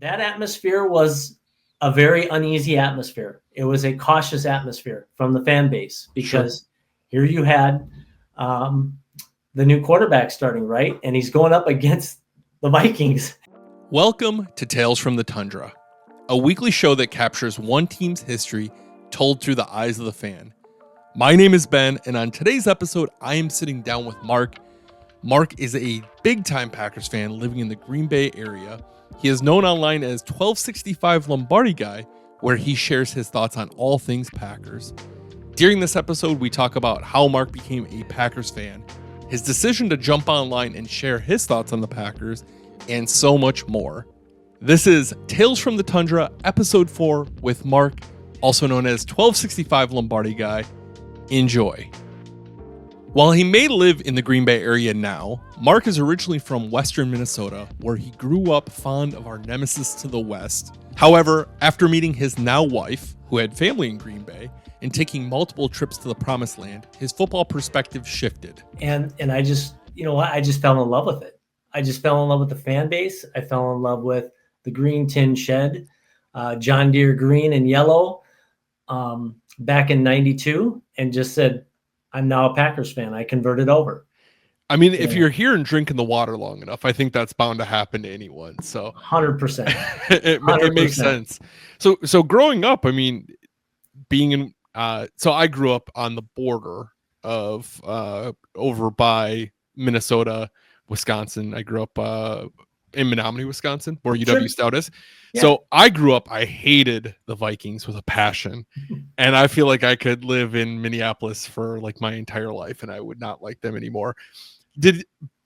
That atmosphere was a very uneasy atmosphere. It was a cautious atmosphere from the fan base because here you had um, the new quarterback starting, right? And he's going up against the Vikings. Welcome to Tales from the Tundra, a weekly show that captures one team's history told through the eyes of the fan. My name is Ben, and on today's episode, I am sitting down with Mark. Mark is a big-time Packers fan living in the Green Bay area. He is known online as 1265 Lombardi Guy, where he shares his thoughts on all things Packers. During this episode, we talk about how Mark became a Packers fan, his decision to jump online and share his thoughts on the Packers, and so much more. This is Tales from the Tundra, Episode 4 with Mark, also known as 1265 Lombardi Guy. Enjoy. While he may live in the Green Bay area now, Mark is originally from western Minnesota, where he grew up fond of our nemesis to the west. However, after meeting his now wife, who had family in Green Bay, and taking multiple trips to the Promised Land, his football perspective shifted. And I just, I just fell in love with it. I just fell in love with the fan base. I fell in love with the green tin shed, John Deere green and yellow, back in '92, and just said, I'm now a Packers fan. I converted over. I mean, if you're here and drinking the water long enough, I think that's bound to happen to anyone. So 100%. It makes sense. So growing up, I mean, being in, so I grew up on the border of over by Minnesota, Wisconsin. I grew up in Menominee, Wisconsin, where UW Stout is. Yeah. So I grew up, I hated the Vikings with a passion. And I feel like I could live in Minneapolis for like my entire life and I would not like them anymore.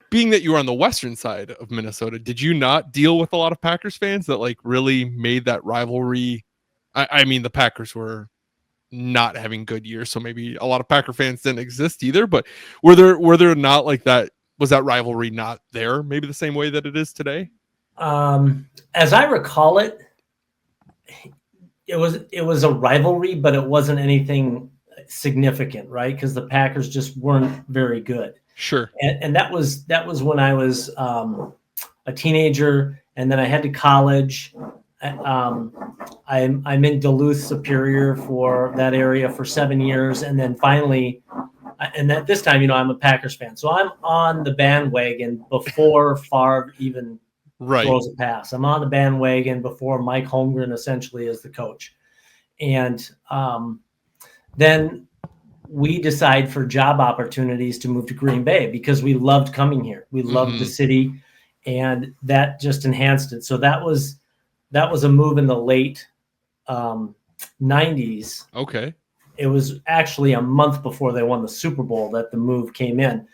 Being that you were on the western side of Minnesota, did you not deal with a lot of Packers fans that like really made that rivalry? I mean, the Packers were not having good years, so maybe a lot of Packer fans didn't exist either, but were there not like that? Was that rivalry not there maybe the same way that it is today? As I recall it, it was a rivalry, but it wasn't anything significant, right? Because the Packers just weren't very good. Sure. And that was when I was a teenager, and then I head to college. I'm in Duluth, Superior for that area for 7 years, and then finally, and at this time, I'm a Packers fan, so I'm on the bandwagon before Favre even throws a pass. I'm on the bandwagon before Mike Holmgren essentially is the coach, and then we decide for job opportunities to move to Green Bay because we loved coming here. We loved the city, and that just enhanced it. So that was a move in the late 90s. Okay. It was actually a month before they won the Super Bowl that the move came in.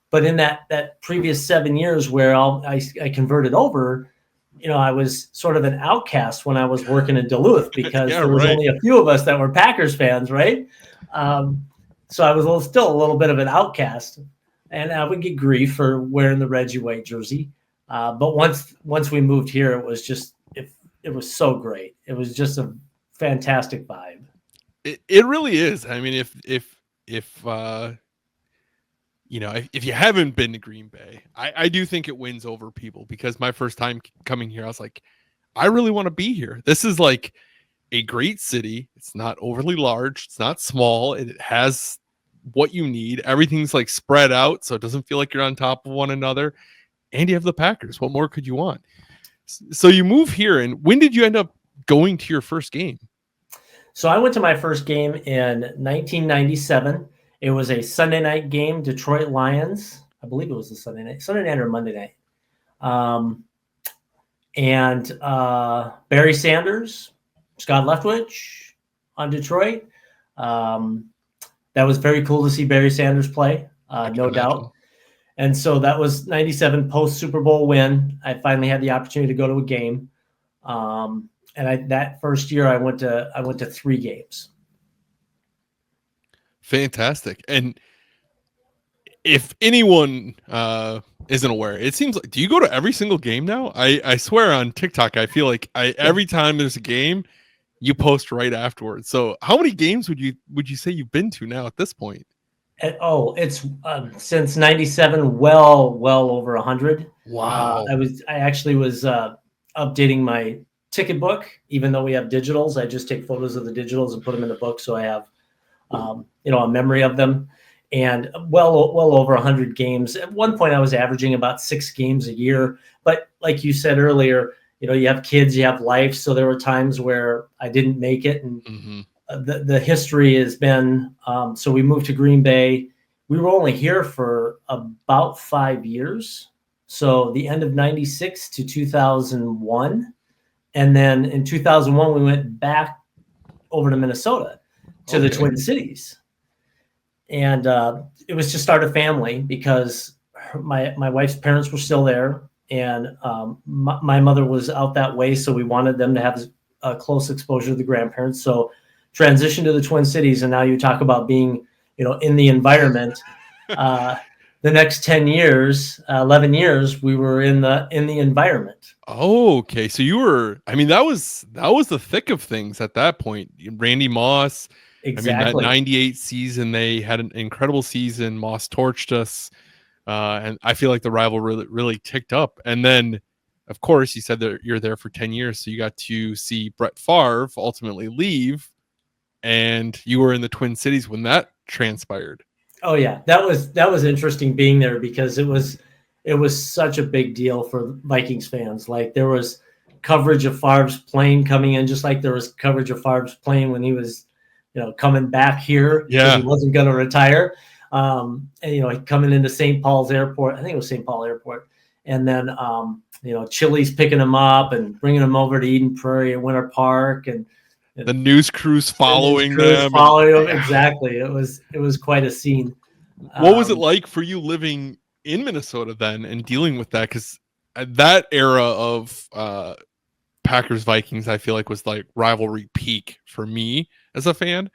But in that previous 7 years where I converted over, I was sort of an outcast when I was working in Duluth because there was only a few of us that were Packers fans, right? So I was still a little bit of an outcast, and I would get grief for wearing the Reggie White jersey. But once we moved here, it was just it was so great. It was just a fantastic vibe. It really is. I mean, if you haven't been to Green Bay, I do think it wins over people because my first time coming here, I was like, I really want to be here. This is like a great city. It's not overly large. It's not small. It has what you need. Everything's like spread out, so it doesn't feel like you're on top of one another. And you have the Packers. What more could you want? So you move here, and when did you end up going to your first game? So I went to my first game in 1997. It was a Sunday night game, Detroit Lions. I believe it was a Sunday night or Monday night. And Barry Sanders, Scott Leftwich on Detroit. That was very cool to see Barry Sanders play, no doubt. And so that was 97 post Super Bowl win. I finally had the opportunity to go to a game. And that first year I went to 3 games. Fantastic. And if anyone isn't aware, it seems like, do you go to every single game now? I swear on TikTok, I feel like every time there's a game, you post right afterwards. So how many games would you say you've been to now at this point? It's since 97, well over 100. Wow. I actually was updating ticket book, even though we have digitals. I just take photos of the digitals and put them in the book, so I have a memory of them. And well over 100 games. At one point, I was averaging about 6 games a year. But like you said earlier, you have kids, you have life. So there were times where I didn't make it. And the history has been, so we moved to Green Bay. We were only here for about 5 years. So the end of 96 to 2001. And then in 2001, we went back over to Minnesota to the Twin Cities. And it was to start a family because my wife's parents were still there. And my mother was out that way. So we wanted them to have a close exposure to the grandparents. So transition to the Twin Cities. And now you talk about being, in the environment. The next 10 years, 11 years, we were in the environment. Oh, okay. So you were, that was the thick of things at that point. Randy Moss. Exactly. That 98 season, they had an incredible season. Moss torched us. And I feel like the rivalry really ticked up. And then, of course, you said that you're there for 10 years. So you got to see Brett Favre ultimately leave. And you were in the Twin Cities when that transpired. Oh yeah, that was interesting being there because it was such a big deal for Vikings fans. Like there was coverage of Favre's plane coming in, just like there was coverage of Favre's plane when he was, coming back here because he wasn't going to retire. And coming into St. Paul's Airport, I think it was St. Paul Airport, and then Chili's picking him up and bringing him over to Eden Prairie and Winter Park, and the news crews following them. Exactly. It was quite a scene. What was it like for you living in Minnesota then and dealing with that? Because that era of Packers Vikings, I feel like was like rivalry peak for me as a fan.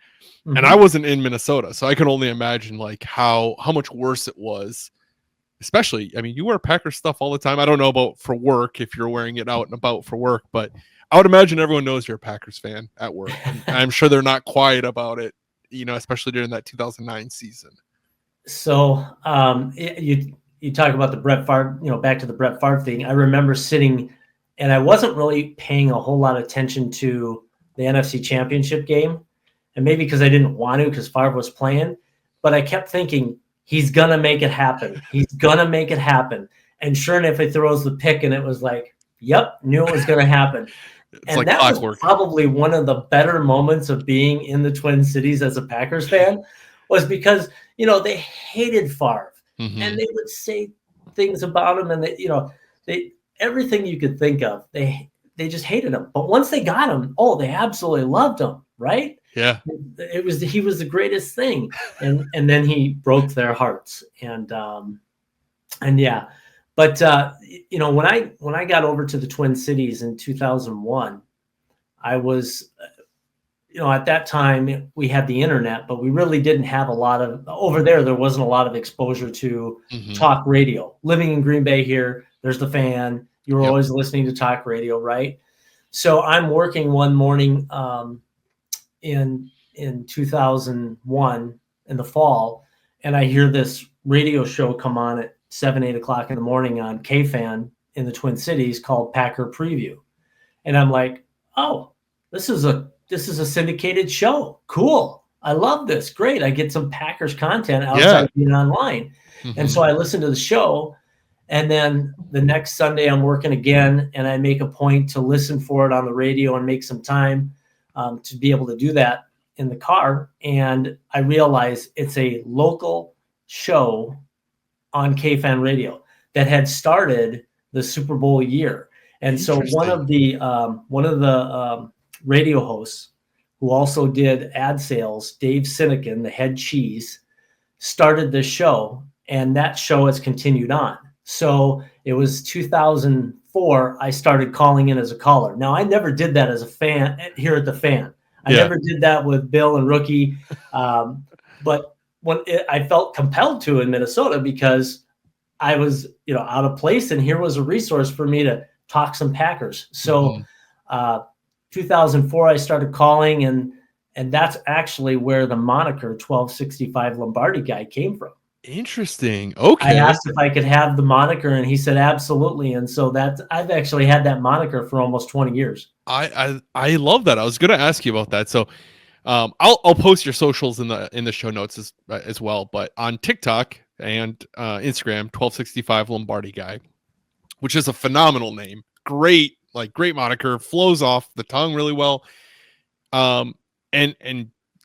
And I wasn't in Minnesota, so I can only imagine like how much worse it was. Especially, you wear Packers stuff all the time. I don't know about for work if you're wearing it out and about for work, but I would imagine everyone knows you're a Packers fan at work. And I'm sure they're not quiet about it, especially during that 2009 season. So you talk about the Brett Favre, back to the Brett Favre thing. I remember sitting, and I wasn't really paying a whole lot of attention to the NFC Championship game, and maybe because I didn't want to because Favre was playing, but I kept thinking he's gonna make it happen. He's gonna make it happen. And sure enough, he throws the pick, and it was like, yep, knew it was gonna happen. And like that was probably one of the better moments of being in the Twin Cities as a Packers fan, was because they hated Favre, and they would say things about him, and they everything you could think of, they just hated him. But once they got him, they absolutely loved him, right? Yeah, he was the greatest thing, and then he broke their hearts, and yeah. But when I got over to the Twin Cities in 2001, I was, at that time we had the internet, but we really didn't have a lot of over there. There wasn't a lot of exposure to talk radio. Living in Green Bay here, there's the Fan. You were always listening to talk radio, right? So I'm working one morning in 2001 in the fall, and I hear this radio show come on at 7-8 o'clock in the morning on KFan in the Twin Cities called Packer Preview. And I'm like, oh, this is a syndicated show. Cool. I love this. Great. I get some Packers content outside of being online. And so I listened to the show, and then the next Sunday I'm working again, and I make a point to listen for it on the radio and make some time to be able to do that in the car. And I realize it's a local show on KFan radio that had started the Super Bowl year. And so one of the radio hosts who also did ad sales, Dave Sinekin, the head cheese, started this show, and that show has continued on. So it was 2004, I started calling in as a caller. Now, I never did that as a fan here at the Fan. I never did that with Bill and Rookie. But I felt compelled to in Minnesota because I was, out of place, and here was a resource for me to talk some Packers. So 2004, I started calling, and that's actually where the moniker 1265 Lombardi guy came from. Interesting. I Okay. asked if I could have the moniker, and he said absolutely. And so that I've actually had that moniker for almost 20 years. I love that. I was going to ask you about that. So I'll post your socials in the show notes as well. But on TikTok and Instagram, 1265 Lombardi guy, which is a phenomenal name. Great moniker, flows off the tongue really well. And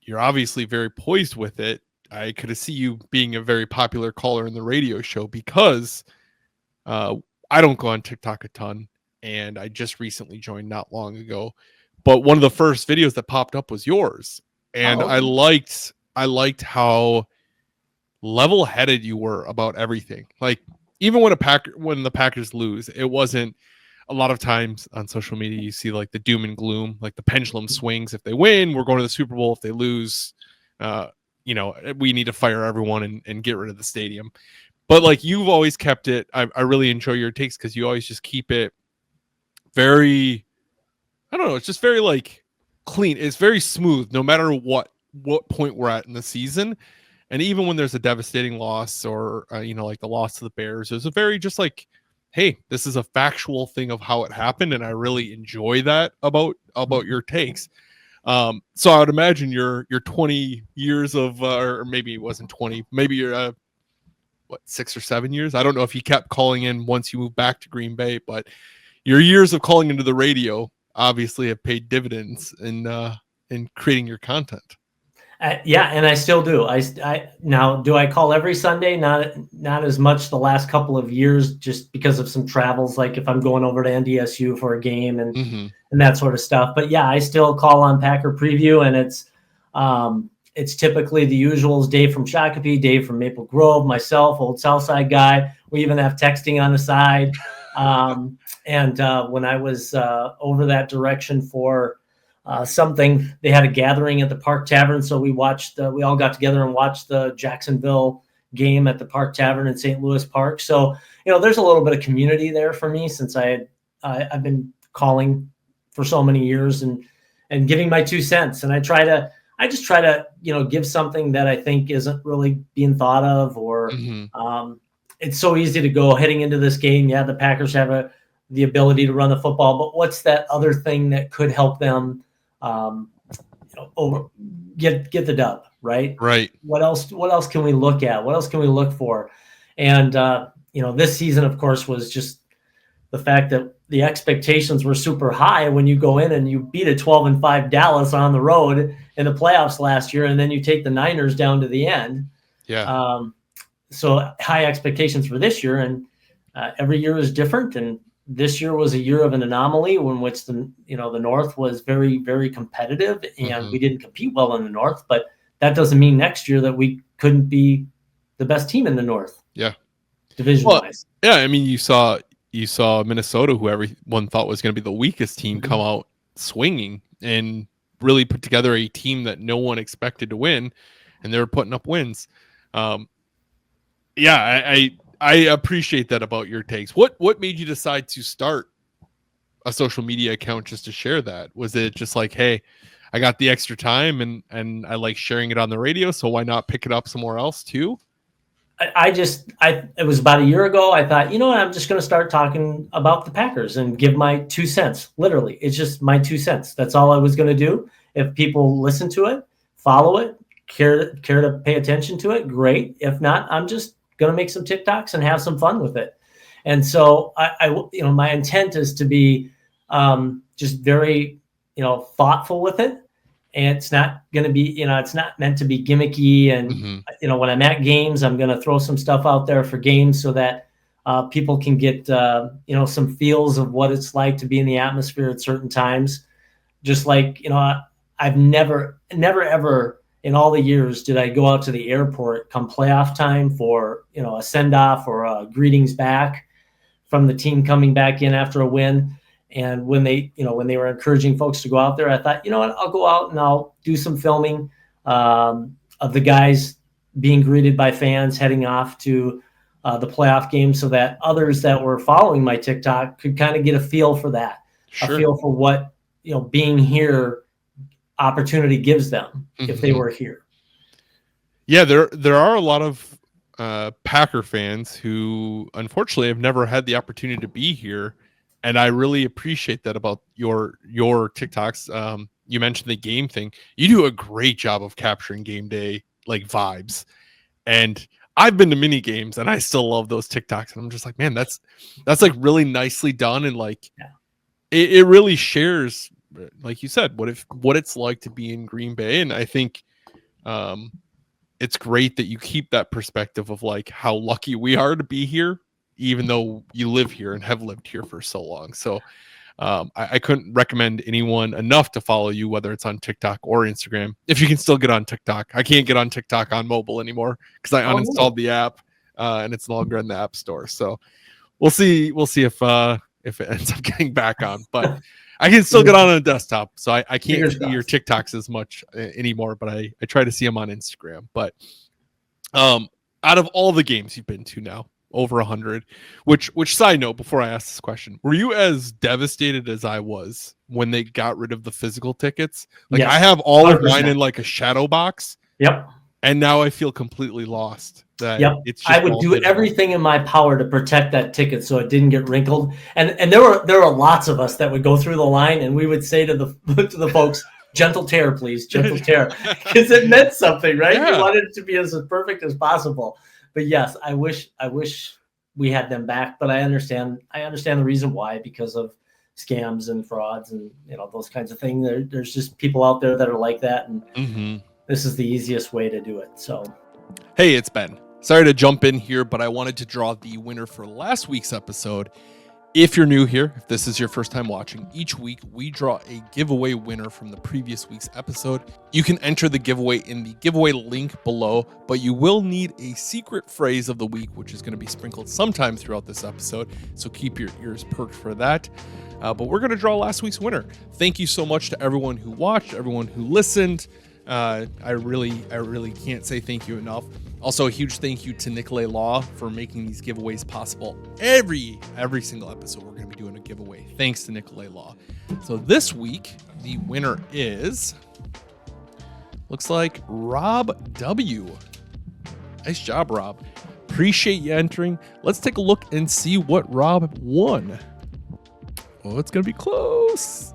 you're obviously very poised with it. I could see you being a very popular caller in the radio show because uh, I don't go on TikTok a ton, and I just recently joined not long ago. But one of the first videos that popped up was yours, and Oh, okay. I liked how level-headed you were about everything. Like even when the Packers lose, it wasn't a lot of times on social media you see like the doom and gloom, like the pendulum swings. If they win, we're going to the Super Bowl. If they lose, uh, we need to fire everyone and get rid of the stadium. But like you've always kept it. I really enjoy your takes because you always just keep it very. I don't know. It's just very like clean. It's very smooth, no matter what point we're at in the season. And even when there's a devastating loss or like the loss to the Bears, it's a very just like, hey, this is a factual thing of how it happened, and I really enjoy that about your takes. So I would imagine your 20 years of, or maybe it wasn't 20, maybe you're 6 or 7 years. I don't know if you kept calling in once you moved back to Green Bay, but your years of calling into the radio obviously have paid dividends in creating your content. Yeah, and I still do. Now, do I call every Sunday? Not as much the last couple of years, just because of some travels, like if I'm going over to NDSU for a game and that sort of stuff. But yeah, I still call on Packer Preview, and it's typically the usuals: Dave from Shakopee, Dave from Maple Grove, myself, old Southside guy. We even have texting on the side. And when I was over that direction for something, they had a gathering at the Park Tavern, so we all got together and watched the Jacksonville game at the Park Tavern in St. Louis Park. So there's a little bit of community there for me, since I've been calling for so many years and giving my 2 cents. And I just try to give something that I think isn't really being thought of, or it's so easy to go heading into this game. Yeah, the Packers have the ability to run the football, but what's that other thing that could help them get the dub, right? Right. What else can we look at? What else can we look for? And this season, of course, was just the fact that the expectations were super high when you go in and you beat a 12-5 Dallas on the road in the playoffs last year, and then you take the Niners down to the end. Yeah. So high expectations for this year, and every year is different. And this year was a year of an anomaly in which the North was very, very competitive, and we didn't compete well in the North. But that doesn't mean next year that we couldn't be the best team in the North. Yeah. Division-wise. Well, yeah, I mean, you saw Minnesota, who everyone thought was going to be the weakest team, come out swinging and really put together a team that no one expected to win, and they were putting up wins. Yeah, I appreciate that about your takes. What made you decide to start a social media account just to share that? Was it just like, hey, I got the extra time and I like sharing it on the radio, so why not pick it up somewhere else too? It was about a year ago. I thought, I'm just going to start talking about the Packers and give my 2 cents. Literally, it's just my 2 cents. That's all I was going to do. If people listen to it, follow it, care to pay attention to it, great. If not, I'm just going to make some TikToks and have some fun with it. And so my intent is to be just very, thoughtful with it. And it's not going to be, it's not meant to be gimmicky. And, when I'm at games, I'm going to throw some stuff out there for games so that people can get, some feels of what it's like to be in the atmosphere at certain times. Just like, I've never, ever in all the years did I go out to the airport come playoff time for, a send-off or a greetings back from the team coming back in after a win. And when they were encouraging folks to go out there, I thought, I'll go out and I'll do some filming of the guys being greeted by fans heading off to the playoff game, so that others that were following my TikTok could kind of get a feel for that, a feel for what, being here opportunity gives them if they were here. Yeah, there are a lot of Packer fans who unfortunately have never had the opportunity to be here. And I really appreciate that about your TikToks. You mentioned the game thing. You do a great job of capturing game day like vibes. And I've been to mini games and I still love those TikToks. And I'm just like, man, that's like really nicely done. And like, it really shares, like you said, what it's like to be in Green Bay. And I think, it's great that you keep that perspective of like how lucky we are to be here, even though you live here and have lived here for so long. So I couldn't recommend anyone enough to follow you, whether it's on TikTok or Instagram. If you can still get on TikTok, I can't get on TikTok on mobile anymore because I uninstalled the app and it's no longer in the App Store. So we'll see if it ends up getting back on, but I can still get on a desktop, so I can't see your TikToks as much anymore, but I try to see them on Instagram. But out of all the games you've been to now, over 100, which side note, before I ask this question, were you as devastated as I was when they got rid of the physical tickets? Like, yes, I have all 100%. Of mine in like a shadow box. Yep. And now I feel completely lost. Yep. I would do everything in my power to protect that ticket so it didn't get wrinkled. And there were lots of us that would go through the line and we would say to the folks, gentle tear, please, gentle tear, because it meant something, right? Yeah. You wanted it to be as perfect as possible. But yes, I wish we had them back. But I understand the reason why, because of scams and frauds and those kinds of things. There's just people out there that are like that, and this is the easiest way to do it. So, hey, it's Ben. Sorry to jump in here, but I wanted to draw the winner for last week's episode. If you're new here, if this is your first time watching, each week we draw a giveaway winner from the previous week's episode. You can enter the giveaway in the giveaway link below, but you will need a secret phrase of the week, which is going to be sprinkled sometime throughout this episode. So keep your ears perked for that. But we're going to draw last week's winner. Thank you so much to everyone who watched, everyone who listened. I really can't say thank you enough. Also, a huge thank you to Nicolay Law for making these giveaways possible. Every single episode, we're going to be doing a giveaway. Thanks to Nicolay Law. So this week, the winner is, looks like Rob W. Nice job, Rob. Appreciate you entering. Let's take a look and see what Rob won. Oh, it's going to be close.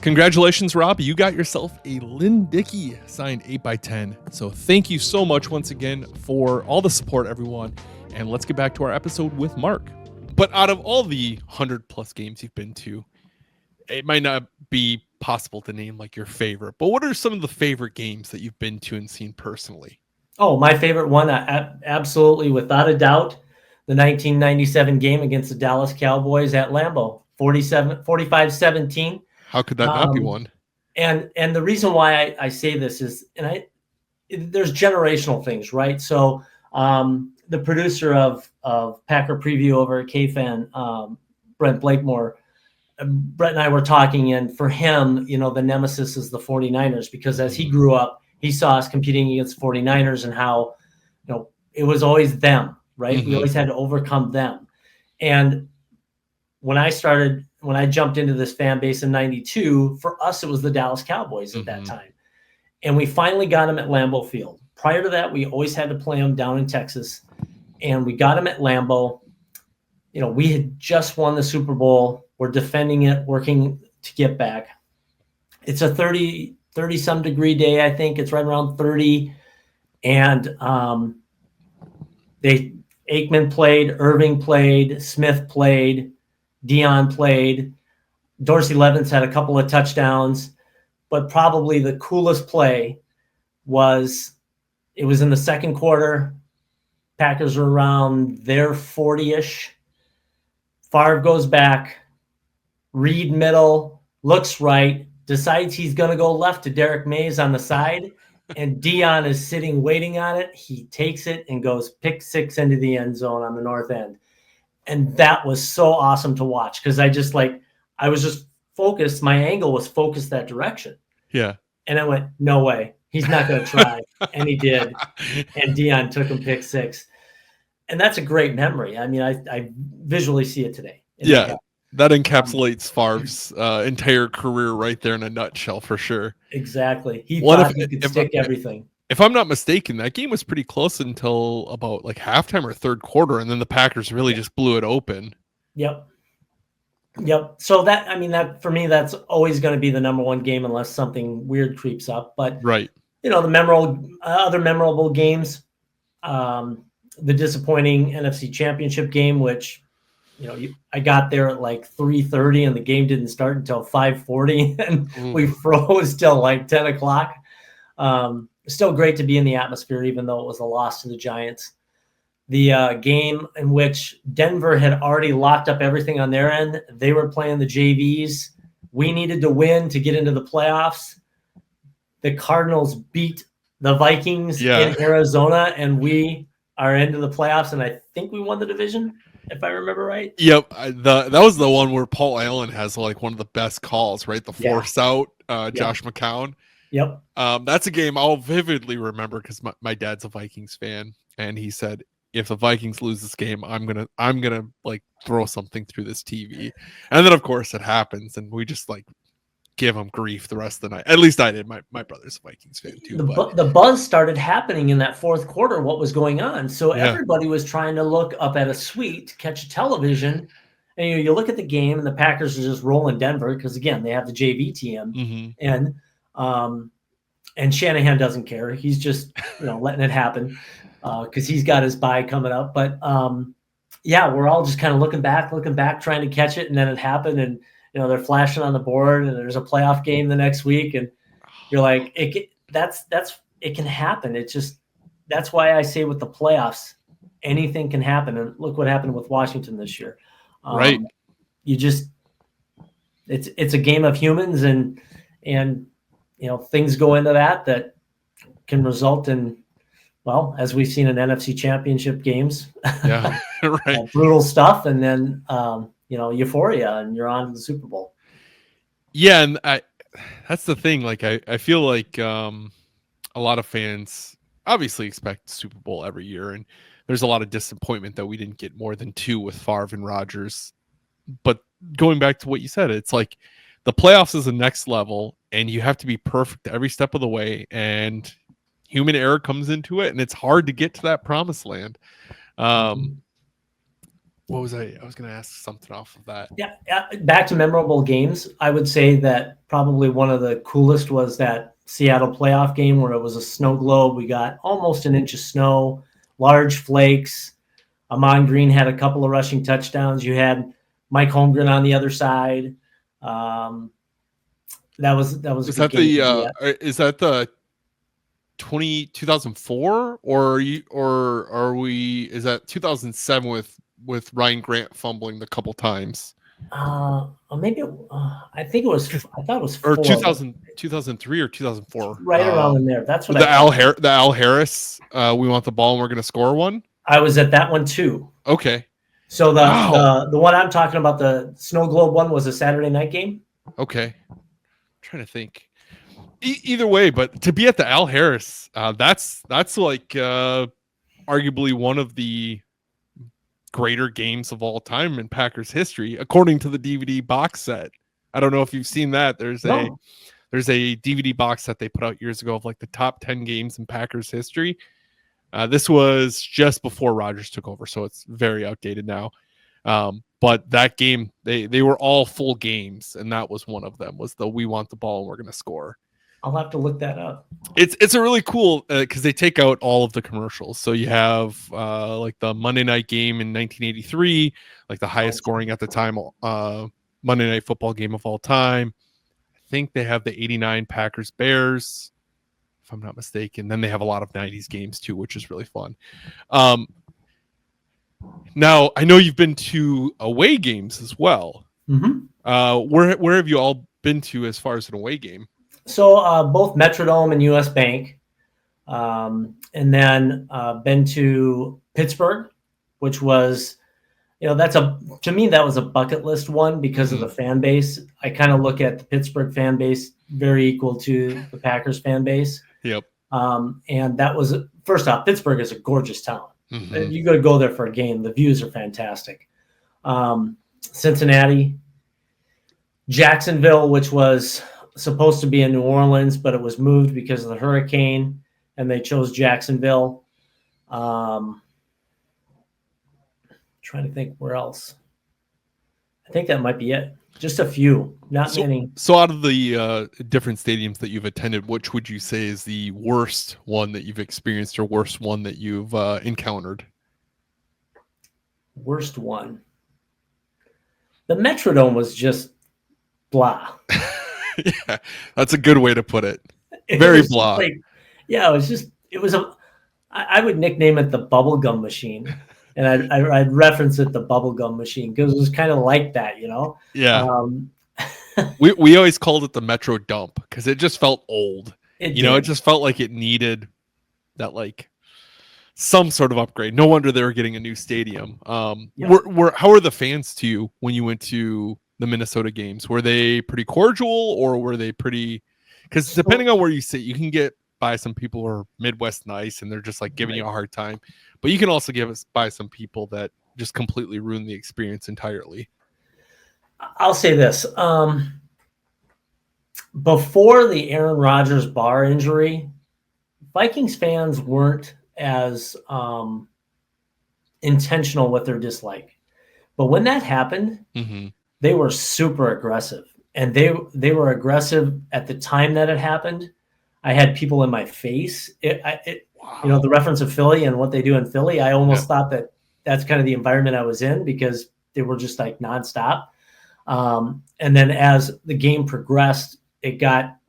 Congratulations, Rob. You got yourself a Lynn Dickey signed 8x10. So thank you so much once again for all the support, everyone. And let's get back to our episode with Mark. But out of all the 100 plus games you've been to, it might not be possible to name like your favorite, but what are some of the favorite games that you've been to and seen personally? Oh, my favorite one, absolutely, without a doubt, the 1997 game against the Dallas Cowboys at Lambeau, 45-17. How could that not be one? And the reason why I say this is, there's generational things, right? So the producer of Packer Preview over at KFan, Brent Blakemore, Brett and I were talking, and for him, the nemesis is the 49ers, because as he grew up, he saw us competing against 49ers and how, it was always them, right? We always had to overcome them. And when I jumped into this fan base in 92, for us, it was the Dallas Cowboys at that time. And we finally got them at Lambeau Field. Prior to that, we always had to play them down in Texas. And we got them at Lambeau. We had just won the Super Bowl. We're defending it, working to get back. It's a 30-some degree day, I think. It's right around 30. And Aikman played, Irving played, Smith played, Dion played. Dorsey Levens had a couple of touchdowns, but probably the coolest play was in the second quarter. Packers are around their 40-ish. Favre goes back. Reed middle, looks right, decides he's going to go left to Derek Mays on the side, and Dion is sitting waiting on it. He takes it and goes pick six into the end zone on the north end. And that was so awesome to watch, because I was just focused. My angle was focused that direction. Yeah. And I went, no way. He's not going to try. And he did. And Dion took him pick six. And that's a great memory. I mean, I visually see it today. Yeah. That encapsulates Favre's entire career right there in a nutshell, for sure. Exactly. He thought he could stick everything. if I'm not mistaken, that game was pretty close until about like halftime or third quarter, and then the Packers really just blew it open. Yep. So that for me, that's always going to be the number one game unless something weird creeps up. But Right. the other memorable games, the disappointing NFC Championship game, which I got there at like 3:30 and the game didn't start until 5:40, and we froze till like 10 o'clock. Still great to be in the atmosphere, even though it was a loss to the Giants. The game in which Denver had already locked up everything on their end. They were playing the JVs. We needed to win to get into the playoffs. The Cardinals beat the Vikings in Arizona, and we are into the playoffs, and I think we won the division, if I remember right. Yep. That was the one where Paul Allen has like one of the best calls, right? The force out, Josh McCown. Yep. That's a game I'll vividly remember because my dad's a Vikings fan, and he said, if the Vikings lose this game, I'm gonna like throw something through this TV. And then of course it happens, and we just like give him grief the rest of the night. At least I did. My brother's a Vikings fan too. The buzz started happening in that fourth quarter, what was going on. So everybody was trying to look up at a suite to catch a television. And you look at the game, and the Packers are just rolling Denver because, again, they have the JV team. And Shanahan doesn't care. He's just letting it happen because he's got his bye coming up. But, we're all just kind of looking back, trying to catch it. And then it happened, and they're flashing on the board, and there's a playoff game the next week, and you're like, it can happen. It's just, that's why I say with the playoffs, anything can happen. And look what happened with Washington this year. Right. It's a game of humans, and things go into that can result in, well, as we've seen in NFC Championship games, right. brutal stuff. And then, euphoria, and you're on to the Super Bowl. Yeah, and that's the thing. Like, I feel like a lot of fans obviously expect Super Bowl every year, and there's a lot of disappointment that we didn't get more than 2 with Favre and Rodgers. But going back to what you said, it's like the playoffs is the next level, and you have to be perfect every step of the way, and human error comes into it, and it's hard to get to that promised land. What was I was going to ask something off of that. Yeah. Back to memorable games. I would say that probably one of the coolest was that Seattle playoff game where it was a snow globe. We got almost an inch of snow, large flakes. Amon Green had a couple of rushing touchdowns. You had Mike Holmgren on the other side. That was is that is that the 2004 or are we, is that 2007 with Ryan Grant fumbling the couple times? Maybe I think it was. I thought it was 2003 or 2004. Right around in there. That's what the Al Harris. We want the ball and we're going to score one. I was at that one too. Okay. So the one I'm talking about, the snow globe one, was a Saturday night game. Okay. I'm trying to think. Either way, but to be at the Al Harris, that's like arguably one of the greater games of all time in Packers history, according to the DVD box set. I don't know if you've seen that. There's a DVD box set they put out years ago of like the top 10 games in Packers history. This was just before Rodgers took over, so it's very outdated now. But that game, they were all full games, and that was one of them, was the we want the ball and we're going to score. I'll have to look that up. It's a really cool because they take out all of the commercials. So you have like the Monday night game in 1983, like the highest scoring at the time Monday Night Football game of all time. I think they have the 89 Packers Bears, if I'm not mistaken. Then they have a lot of 90s games too, which is really fun. Now, I know you've been to away games as well. Mm-hmm. Where have you all been to as far as an away game? So both Metrodome and US Bank, and then been to Pittsburgh, which was, to me, that was a bucket list one because of the fan base. I kind of look at the Pittsburgh fan base very equal to the Packers fan base. Yep. And that was, first off, Pittsburgh is a gorgeous town. Mm-hmm. You got to go there for a game. The views are fantastic. Cincinnati, Jacksonville, which was supposed to be in New Orleans, but it was moved because of the hurricane. and they chose Jacksonville. Trying to think where else. I think that might be it. Just a few, not many. So out of the different stadiums that you've attended, which would you say is the worst one that you've experienced or worst one that you've encountered? Worst one. The Metrodome was just blah. Yeah, that's a good way to put it. Very blah. I would nickname it the bubblegum machine. And I'd reference it the bubblegum machine because it was kind of like that, you know? Yeah. We always called it the Metro Dump because it just felt old. It just felt like it needed that, like, some sort of upgrade. No wonder they were getting a new stadium. How were the fans to you when you went to the Minnesota games? Were they pretty cordial or were they pretty? Because depending on where you sit, you can get by some people who are Midwest nice and they're just like giving you a hard time, but you can also by some people that just completely ruin the experience entirely. I'll say this: before the Aaron Rodgers bar injury, Vikings fans weren't as intentional with their dislike, but when that happened, they were super aggressive, and they were aggressive at the time that it happened. I had people in my face. Wow. The reference of Philly and what they do in Philly, I almost thought that's kind of the environment I was in because they were just like nonstop. And then as the game progressed, it got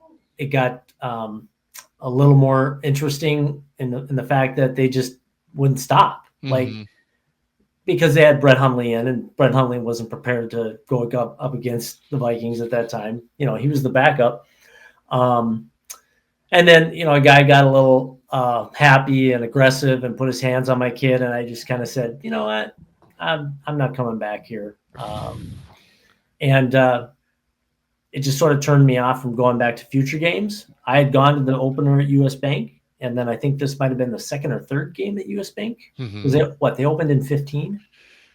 a little more interesting in the fact that they just wouldn't stop, like, because they had Brett Hundley in, and Brett Hundley wasn't prepared to go up against the Vikings at that time. He was the backup. And then, a guy got a little happy and aggressive and put his hands on my kid. And I just kind of said, you know what, I'm not coming back here. And it just sort of turned me off from going back to future games. I had gone to the opener at US Bank. And then I think this might've been the second or third game at US Bank. Because they opened in 15?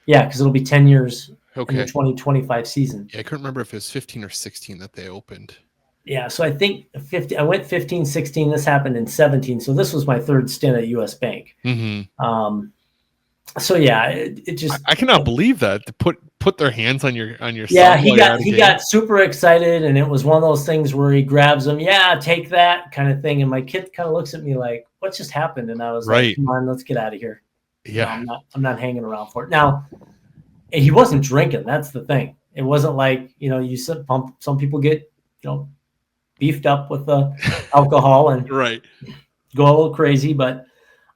Yeah, because it'll be 10 years in the 2025 season. Yeah, I couldn't remember if it was 15 or 16 that they opened. Yeah, so I think I went 15, 16. This happened in 17. So this was my third stint at US Bank. So yeah, it just I cannot believe that to put their hands on your yeah, he got super excited, and it was one of those things where he grabs him, yeah, take that kind of thing. And my kid kind of looks at me like, what just happened? And I was like, come on, let's get out of here. Yeah. I'm not hanging around for it. Now, he wasn't drinking. That's the thing. It wasn't like, you said some people get, beefed up with the alcohol and go a little crazy. But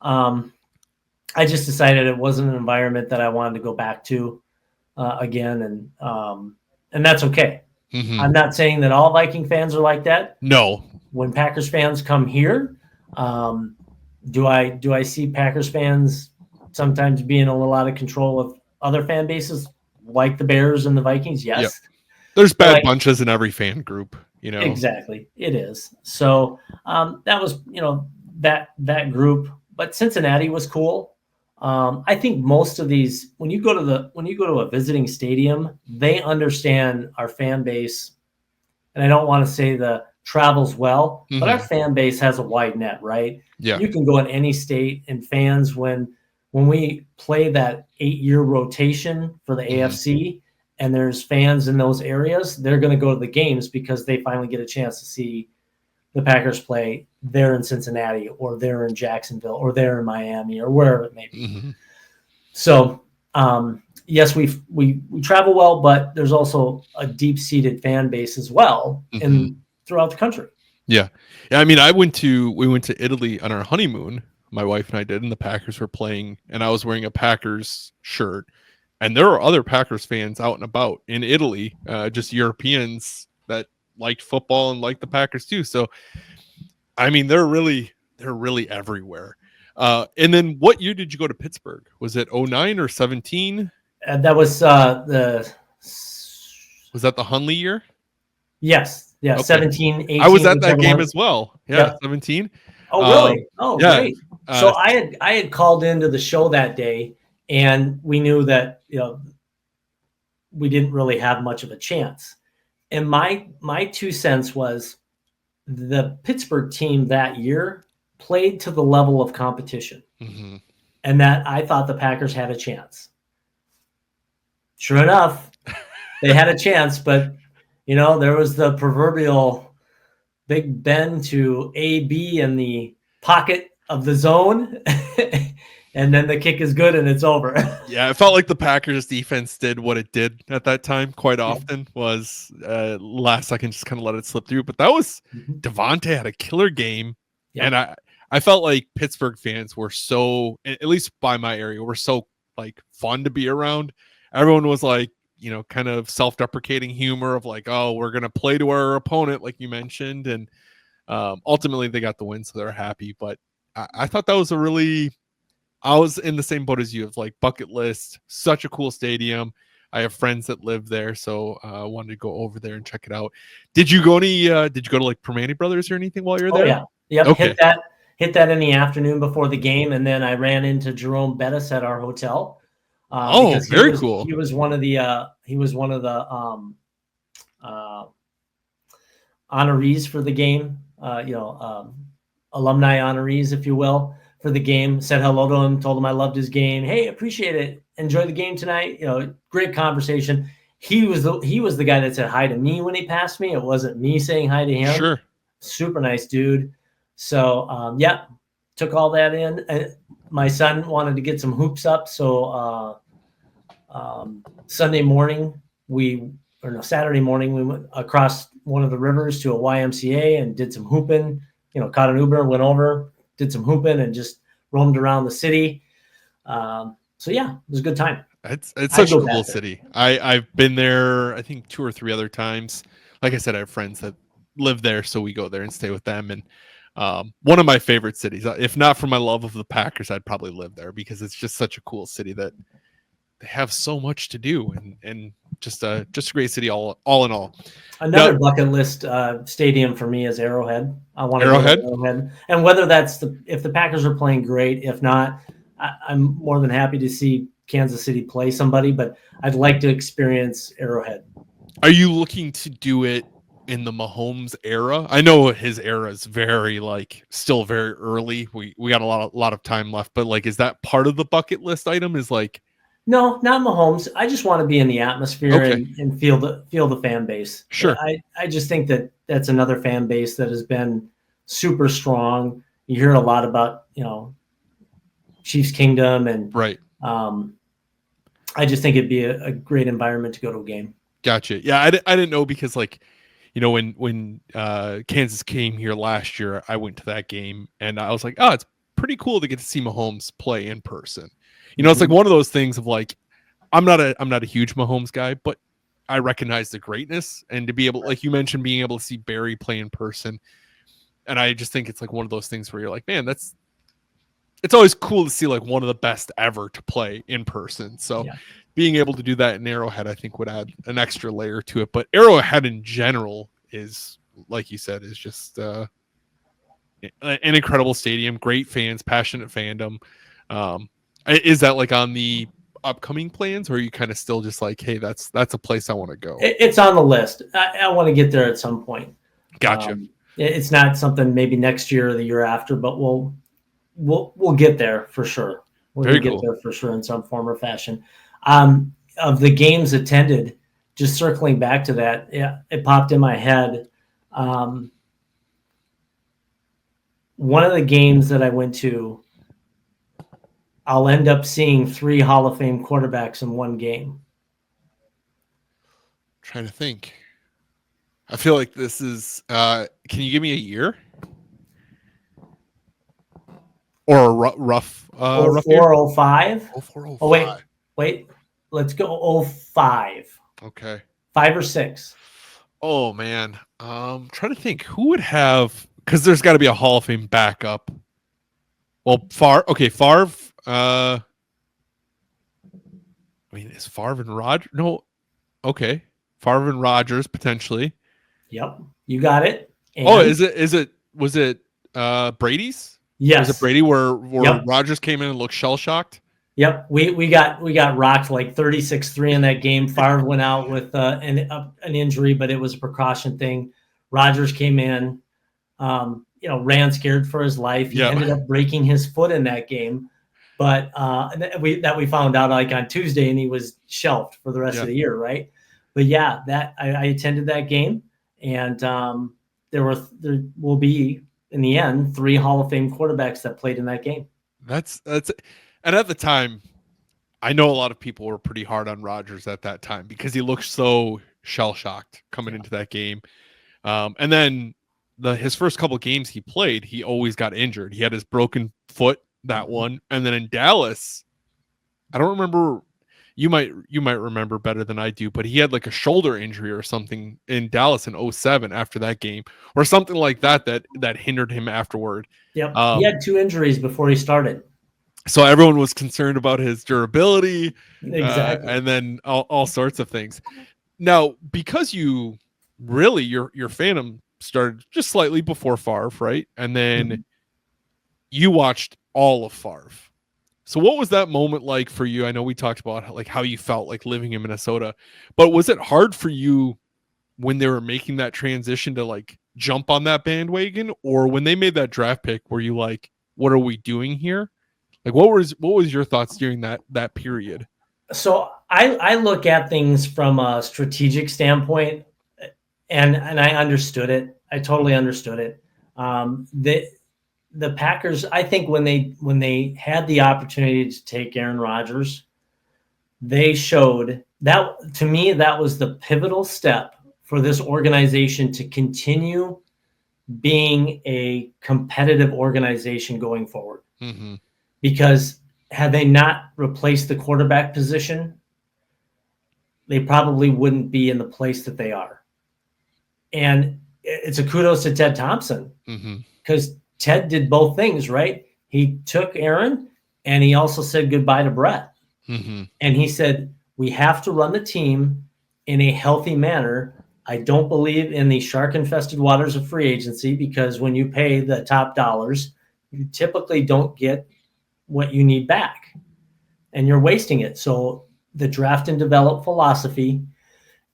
I just decided it wasn't an environment that I wanted to go back to again. And that's okay. I'm not saying that all Viking fans are like that. No. When Packers fans come here, do I see Packers fans sometimes being a little out of control with other fan bases like the Bears and the Vikings? Yes. Yep. There's bad bunches in every fan group, Exactly. It is. So that was, that group. But Cincinnati was cool. I think most of these, when you go to a visiting stadium, they understand our fan base. And I don't want to say the travels well, but our fan base has a wide net, right? Yeah. You can go in any state, and fans, when we play that 8-year rotation for the AFC, and there's fans in those areas, they're going to go to the games because they finally get a chance to see the Packers play there in Cincinnati, or there in Jacksonville, or there in Miami, or wherever it may be. So, yes, we travel well, but there's also a deep-seated fan base as well throughout the country. Yeah. I mean, we went to Italy on our honeymoon. My wife and I did, and the Packers were playing, and I was wearing a Packers shirt. And there were other Packers fans out and about in Italy, just Europeans that liked football and liked the Packers too. So, I mean, they're really everywhere. And then what year did you go to Pittsburgh? Was it 09 or 17? That was Was that the Hundley year? Yes. Yeah. Okay. 17, 18. I was at that game as well. Yeah. 17. Oh, really? Great. So I had called into the show that day, and we knew that, we didn't really have much of a chance. And my 2 cents was the Pittsburgh team that year played to the level of competition, and that I thought the Packers had a chance. Sure enough, they had a chance, but there was the proverbial Big Ben to AB in the pocket of the zone, and then the kick is good and it's over. Yeah, it felt like the Packers defense did what it did at that time quite often, was last second just kind of let it slip through. But that was Devontae had a killer game. Yep. And I felt like Pittsburgh fans were so, at least by my area, were so like fun to be around. Everyone was like, kind of self-deprecating humor of like, oh, we're going to play to our opponent, like you mentioned. And ultimately they got the win, so they're happy. But I thought that was I was in the same boat as you, of like bucket list, such a cool stadium. I have friends that live there, so I wanted to go over there and check it out. Did you go to like Permane Brothers or anything while you were there? Yeah. Yep. Okay. Hit that in the afternoon before the game, and then I ran into Jerome Bettis at our hotel. Very cool. He was one of the honorees for the game. Alumni honorees, if you will, for the game. Said hello to him, told him I loved his game. Hey, appreciate it. Enjoy the game tonight. Great conversation. He was the guy that said hi to me when he passed me. It wasn't me saying hi to him. Sure. Super nice dude. So took all that in. My son wanted to get some hoops up, so Saturday morning we went across one of the rivers to a YMCA and did some hooping. Caught an Uber, went over, did some hooping, and just roamed around the city. So yeah, it was a good time. It's such a cool city. I've been there, I think 2 or 3 other times. Like I said, I have friends that live there, so we go there and stay with them. And one of my favorite cities. If not for my love of the Packers, I'd probably live there, because it's just such a cool city that they have so much to do, and just a great city all in all. Another bucket list stadium for me is Arrowhead. I want to Arrowhead? go to Arrowhead, and whether that's if the Packers are playing great, if not, I'm more than happy to see Kansas City play somebody, but I'd like to experience Arrowhead. Are you looking to do it in the Mahomes era? I know his era is still very early. We got a lot of time left, but like, is that part of the bucket list item? Is like, no, not Mahomes. I just want to be in the atmosphere and feel the fan base. Sure. I just think that's another fan base that has been super strong. You hear a lot about, Chiefs Kingdom, and right. I just think it'd be a great environment to go to a game. Gotcha. Yeah, I didn't know, because like, when Kansas came here last year, I went to that game and I was like, oh, it's pretty cool to get to see Mahomes play in person. It's like one of those things of like, I'm not a huge Mahomes guy, but I recognize the greatness, and to be able, like you mentioned, being able to see Barry play in person. And I just think it's like one of those things where you're like, man, it's always cool to see like one of the best ever to play in person. So being able to do that in Arrowhead, I think, would add an extra layer to it. But Arrowhead in general is, like you said, is just an incredible stadium, great fans, passionate fandom. Is that like on the upcoming plans, or are you kind of still just like, hey, that's a place I want to go? It's on the list. I want to get there at some point. Gotcha. It's not something maybe next year or the year after, but we'll get there for sure. We're going to get there for sure in some form or fashion. Of the games attended, just circling back to that, it popped in my head. One of the games that I went to, I'll end up seeing 3 Hall of Fame quarterbacks in one game. Trying to think. I feel like this is, can you give me a year? Or a rough 04, year? 05? 04, 05. Oh, wait. Let's go 05. Okay. 5 or 6. Oh, man. Trying to think who would have, because there's got to be a Hall of Fame backup. Well, Favre. I mean, is Favre and Rodgers? No. Okay. Favre and Rodgers, potentially. Yep. You got it. And was it Brady's? Yes. Was it Brady where Rodgers came in and looked shell-shocked? Yep. We got rocked like 36-3 in that game. Favre went out with an injury, but it was a precaution thing. Rodgers came in. ran scared for his life. He ended up breaking his foot in that game, but we found out like on Tuesday, and he was shelved for the rest of the year, right? But yeah, that I attended that game, and there will be in the end 3 Hall of Fame quarterbacks that played in that game. That's and at the time, I know a lot of people were pretty hard on Rodgers at that time because he looked so shell-shocked coming into that game. And then his first couple of games he played, he always got injured. He had his broken foot, that one. And then in Dallas, I don't remember, you might remember better than I do, but he had like a shoulder injury or something in Dallas in 2007 after that game, or something like that hindered him afterward. Yep. He had 2 injuries before he started. So everyone was concerned about his durability, exactly, and then all sorts of things. Now, because you really your fandom started just slightly before Favre, right? And then you watched all of Favre. So what was that moment like for you? I know we talked about like how you felt like living in Minnesota, but was it hard for you when they were making that transition to like jump on that bandwagon, or when they made that draft pick, were you like, what are we doing here? Like what was your thoughts during that period? So I look at things from a strategic standpoint, and I understood it. I totally understood it. The Packers, I think when they had the opportunity to take Aaron Rodgers, they showed that, to me, that was the pivotal step for this organization to continue being a competitive organization going forward. Mm-hmm. Because had they not replaced the quarterback position, they probably wouldn't be in the place that they are. And it's a kudos to Ted Thompson, because Ted did both things, right? He took Aaron, and he also said goodbye to Brett. And he said, we have to run the team in a healthy manner. I don't believe in the shark-infested waters of free agency, because when you pay the top dollars, you typically don't get what you need back, and you're wasting it. So the draft and develop philosophy.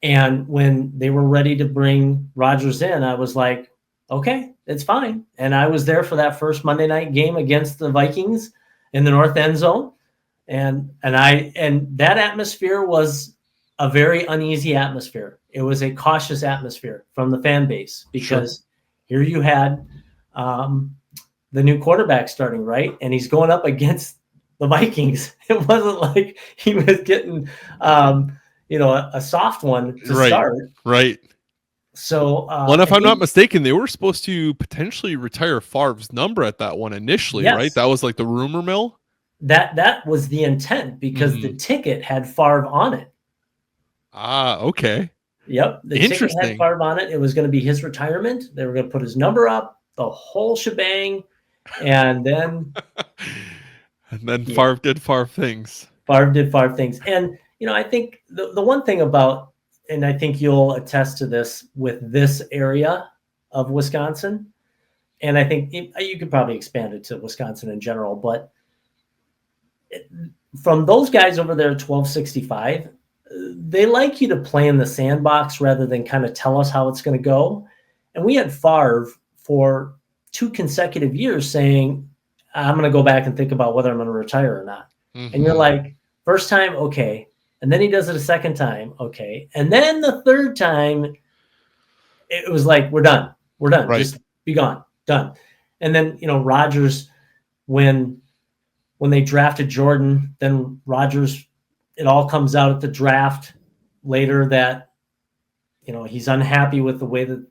And when they were ready to bring Rodgers in, I was like, okay, it's fine. And I was there for that first Monday night game against the Vikings in the north end zone. And that atmosphere was a very uneasy atmosphere. It was a cautious atmosphere from the fan base, because here you had the new quarterback starting, right? And he's going up against the Vikings. It wasn't like he was getting, a soft one to start. Right. So, well, if I'm not mistaken, they were supposed to potentially retire Favre's number at that one initially, right? That was like the rumor mill. That was the intent, because the ticket had Favre on it. Ah, okay. Yep. The ticket had Favre on it. It was going to be his retirement. They were going to put his number up, the whole shebang. And then Favre did Favre things. Favre did Favre things. And, I think the one thing about, and I think you'll attest to this with this area of Wisconsin, and I think you could probably expand it to Wisconsin in general, but from those guys over there at 1265, they like you to play in the sandbox rather than kind of tell us how it's going to go. And we had Favre for 2 consecutive years saying, I'm going to go back and think about whether I'm going to retire or not. And you're like, first time, okay. And then he does it a second time, okay. And then the third time, it was like, we're done. We're done. Right. Just be gone. Done. And then, Rodgers, when they drafted Jordan, then Rodgers, it all comes out at the draft later that, he's unhappy with the way that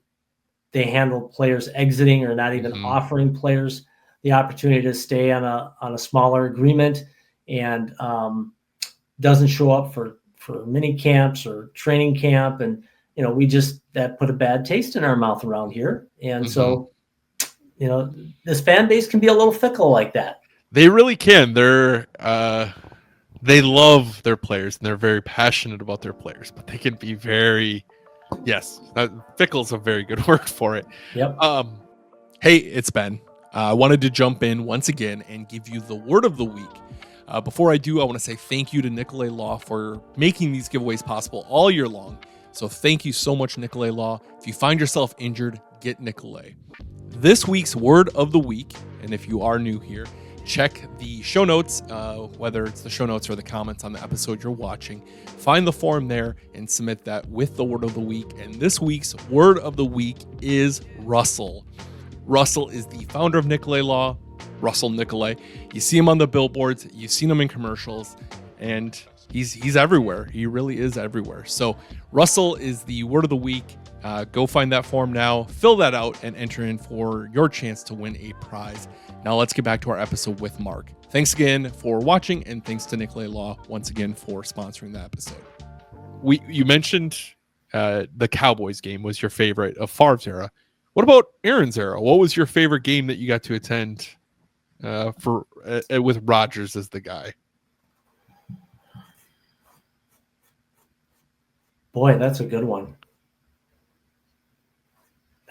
they handle players exiting, or not even offering players the opportunity to stay on a smaller agreement, and doesn't show up for mini camps or training camp. And, that put a bad taste in our mouth around here. And so, this fan base can be a little fickle like that. They really can. They love their players, and they're very passionate about their players, but they can be very, fickle's a very good word for it. Yep. Hey, it's Ben. I wanted to jump in once again and give you the word of the week. Before I do, I want to say thank you to Nicolay Law for making these giveaways possible all year long. So thank you so much, Nicolay Law. If you find yourself injured, get Nicolay. This week's word of the week, and if you are new here, check the show notes, whether it's the show notes or the comments on the episode you're watching. Find the form there and submit that with the word of the week. And this week's word of the week is Russell. Russell is the founder of Nicolay Law, Russell Nicolay. You see him on the billboards, you've seen him in commercials, and he's everywhere. He really is everywhere. So Russell is the word of the week. Go find that form now, fill that out, and enter in for your chance to win a prize. Now let's get back to our episode with Mark. Thanks again for watching, and thanks to Nicolay Law once again for sponsoring the episode. You mentioned the Cowboys game was your favorite of Favre's era. What about Aaron's era? What was your favorite game that you got to attend with Rodgers as the guy? Boy, that's a good one.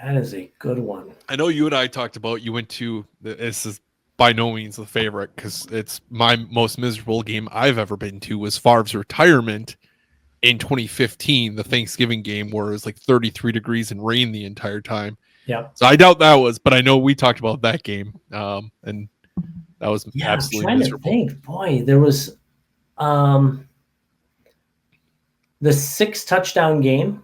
That is a good one. I know you and I talked about you went to, this is by no means the favorite because it's my most miserable game I've ever been to was Favre's retirement in 2015, the Thanksgiving game where it was like 33 degrees and rain the entire time. Yeah. So I doubt that was, but I know we talked about that game. And that was absolutely miserable. To think, boy, there was the 6 touchdown game.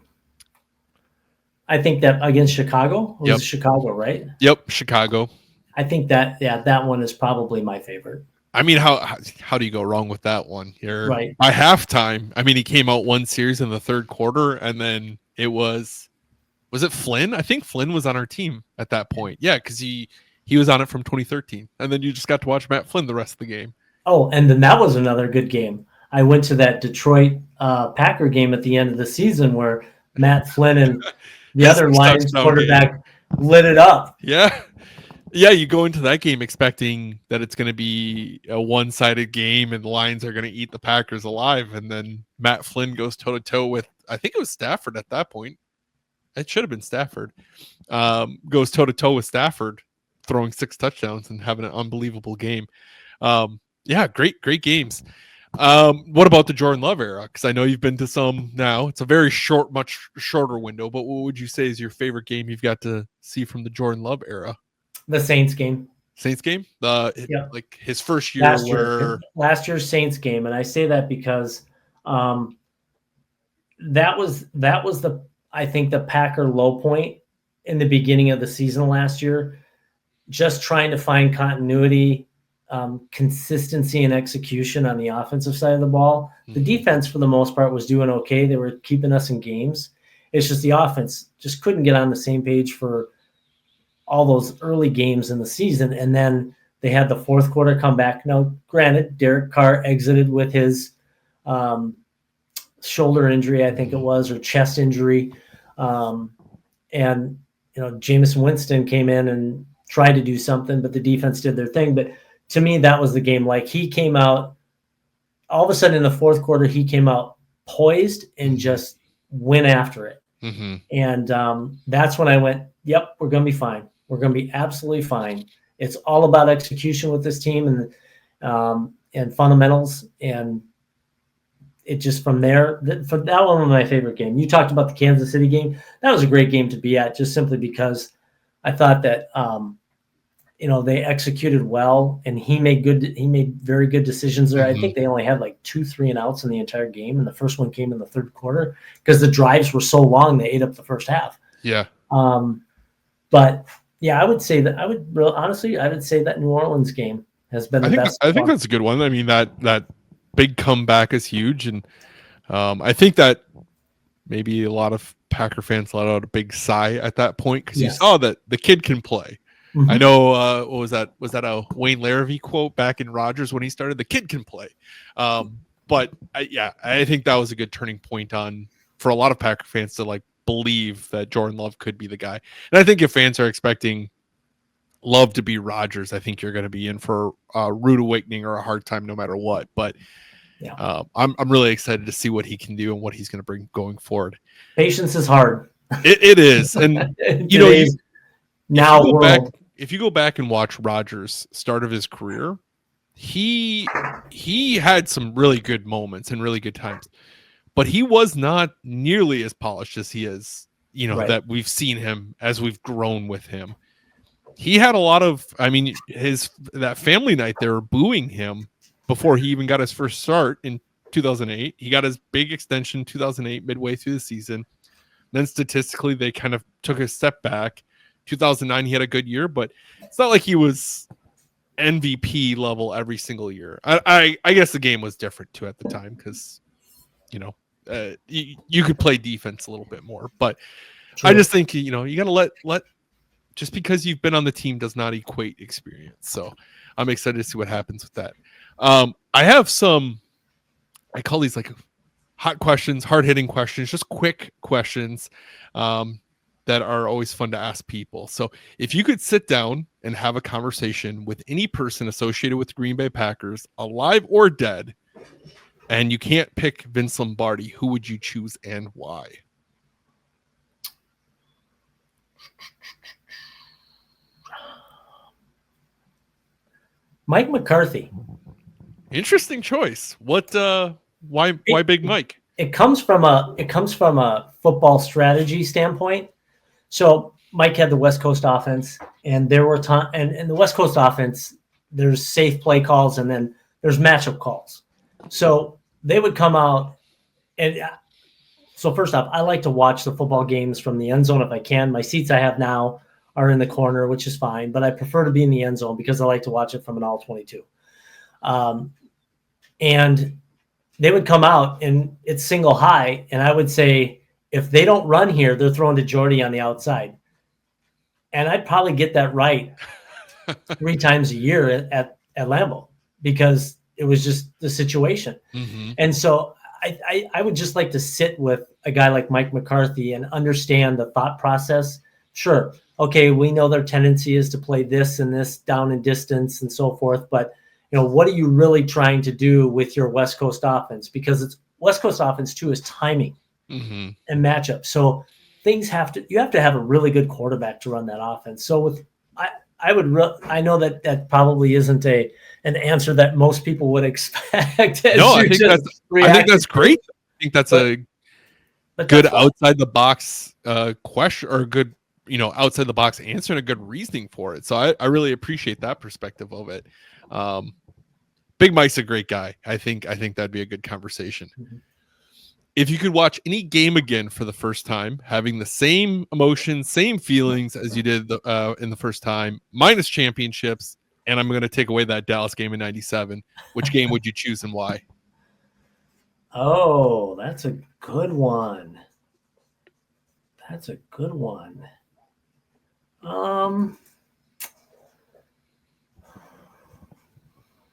I think that against Chicago. It was Chicago, right? Yep, Chicago. I think that one is probably my favorite. I mean, how do you go wrong with that one? You're right. By halftime, I mean, he came out one series in the third quarter, and then it was it Flynn? I think Flynn was on our team at that point. Yeah, because he was on it from 2013, and then you just got to watch Matt Flynn the rest of the game. Oh, and then that was another good game. I went to that Detroit Packer game at the end of the season where Matt Flynn and the other Lions quarterback lit it up. Yeah. Yeah, you go into that game expecting that it's going to be a one-sided game and the Lions are going to eat the Packers alive. And then Matt Flynn goes toe-to-toe with, I think it was Stafford at that point. It should have been Stafford. Goes toe-to-toe with Stafford, throwing 6 touchdowns and having an unbelievable game. Yeah, great games. What about the Jordan Love era? Because I know you've been to some now. It's a very much shorter window, but what would you say is your favorite game you've got to see from the Jordan Love era? The Saints game. Saints game? Like his first year last year's Saints game. And I say that because that was I think the Packer low point in the beginning of the season last year. Just trying to find continuity, consistency and execution on the offensive side of the ball. The defense, for the most part, was doing okay. They were keeping us in games. It's just the offense just couldn't get on the same page for all those early games in the season. And then they had the fourth quarter comeback. Now, granted, Derek Carr exited with his shoulder injury, I think it was, or chest injury. And, Jameis Winston came in and tried to do something, but the defense did their thing. But to me, that was the game. Like, he came out, all of a sudden in the fourth quarter, he came out poised and just went after it. Mm-hmm. And that's when I went, yep, we're going to be fine. We're going to be absolutely fine. It's all about execution with this team and fundamentals. And it just from there, that one was my favorite game. You talked about the Kansas City game. That was a great game to be at, just simply because I thought that, they executed well, and he made very good decisions there. Mm-hmm. I think they only had like 2 3-and-outs in the entire game, and the first one came in the third quarter because the drives were so long they ate up the first half. Yeah. But yeah, I would say that I would say that New Orleans game has been the best. I think that's a good one. I mean, that big comeback is huge, and I think that maybe a lot of Packer fans let out a big sigh at that point because you saw that the kid can play. Mm-hmm. I know, what was that? Was that a Wayne Larrivee quote back in Rodgers when he started? The kid can play. But I think that was a good turning point for a lot of Packer fans to believe that Jordan Love could be the guy. And I think if fans are expecting Love to be Rodgers, I think you're going to be in for a rude awakening or a hard time no matter what. But I'm really excited to see what he can do and what he's going to bring going forward. Patience is hard. It is. And, if you go back and watch Rodgers' start of his career, he had some really good moments and really good times, but he was not nearly as polished as he is, right, that we've seen him as we've grown with him. he had a lot of, I mean, that family night, they were booing him before he even got his first start in 2008. He got his big extension 2008, midway through the season. Then statistically, they kind of took a step back. 2009, he had a good year, but it's not like he was MVP level every single year. I guess the game was different too at the time because, you could play defense a little bit more. But True. I just think, you got to let just because you've been on the team does not equate experience. So I'm excited to see what happens with that. I have I call these like hot questions, hard-hitting questions, just quick questions that are always fun to ask people. So if you could sit down and have a conversation with any person associated with the Green Bay Packers, alive or dead, and you can't pick Vince Lombardi, who would you choose and why? Mike McCarthy. Interesting choice. What? Why Big Mike? It comes from a football strategy standpoint. So Mike had the West Coast offense, and there were and the West Coast offense, there's safe play calls, and then there's matchup calls. So they would come out, and so first off, I like to watch the football games from the end zone if I can. My seats I have now are in the corner, which is fine, but I prefer to be in the end zone because I like to watch it from an all 22. And they would come out and it's single high. And I would say, if they don't run here, they're throwing to Jordy on the outside. And I'd probably get that right 3 times a year at Lambeau because it was just the situation. Mm-hmm. And so I would just like to sit with a guy like Mike McCarthy and understand the thought process. Sure. Okay, we know their tendency is to play this and this down in distance and so forth, but what are you really trying to do with your West Coast offense? Because it's West Coast offense too is timing mm-hmm. and matchup. So you have to have a really good quarterback to run that offense. So I know that probably isn't an answer that most people would expect. No, I think that's great. I think that's a good outside the box question, or a good outside the box answer and a good reasoning for it. So I really appreciate that perspective of it. Big Mike's a great guy. I think that'd be a good conversation. Mm-hmm. If you could watch any game again for the first time, having the same emotions, same feelings as you did in the first time, minus championships, and I'm going to take away that Dallas game in '97, which game would you choose and why? Oh, that's a good one.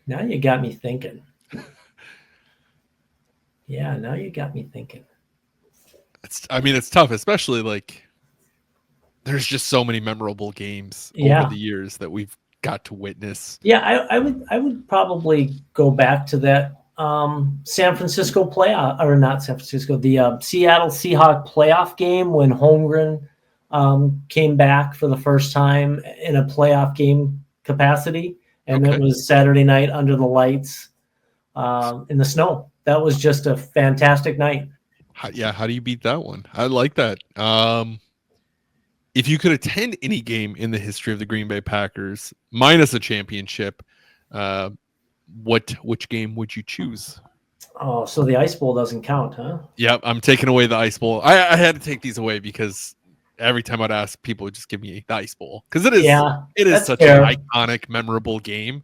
Now you got me thinking. Yeah, now you got me thinking. It's tough, especially like there's just so many memorable games over the years that we've got to witness. Yeah, I would probably go back to that San Francisco playoff, or not San Francisco, the Seattle Seahawks playoff game when Holmgren came back for the first time in a playoff game capacity. And It was Saturday night under the lights in the snow. That was just a fantastic night. How do you beat that one? I like that. If you could attend any game in the history of the Green Bay Packers, minus a championship, which game would you choose? Oh, so the Ice Bowl doesn't count, huh? Yep, I'm taking away the Ice Bowl. I had to take these away because every time I'd ask, people would just give me the Ice Bowl because it is such an iconic, memorable game.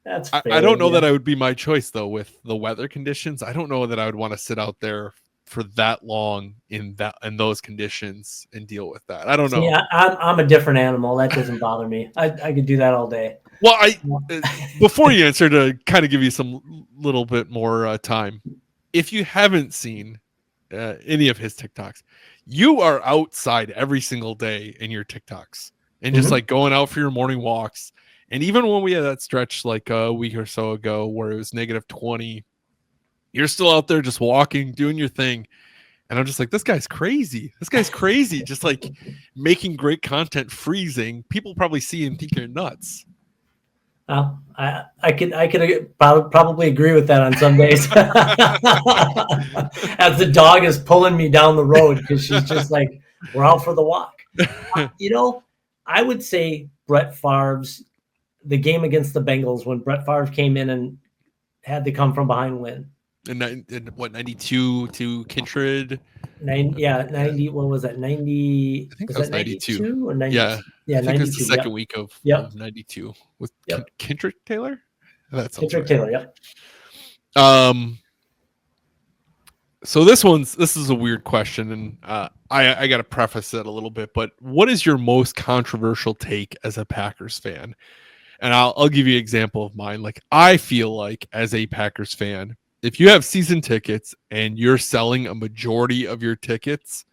That's fair, I don't know that I would be my choice though with the weather conditions. I don't know that I would want to sit out there for that long in those conditions and deal with that. I don't know. Yeah, I'm a different animal. That doesn't bother me. I could do that all day. Well, before you answer, to kind of give you some little bit more time, if you haven't seen any of his TikToks, you are outside every single day in your TikToks and just like going out for your morning walks. And even when we had that stretch like a week or so ago where it was -20, you're still out there just walking, doing your thing. And I'm just like, this guy's crazy. Just like making great content, freezing. People probably see and think you're nuts. I could probably agree with that on some days. As the dog is pulling me down the road because she's just like, we're out for the walk. I would say Brett Favre's the game against the Bengals when Brett Favre came in and had the come from behind win. In what, 92 to Kindred? 90. What was that? 90. I think Was that was that 92. 92 or 90? Yeah. Yeah, I think it was 92. the second Yep. week of Yep. 92 with Yep. Kindred Taylor. That sounds Kendrick right. Taylor. Yep. So this is a weird question, and I got to preface it a little bit. But what is your most controversial take as a Packers fan? And I'll give you an example of mine. Like, I feel like as a Packers fan, if you have season tickets and you're selling a majority of your tickets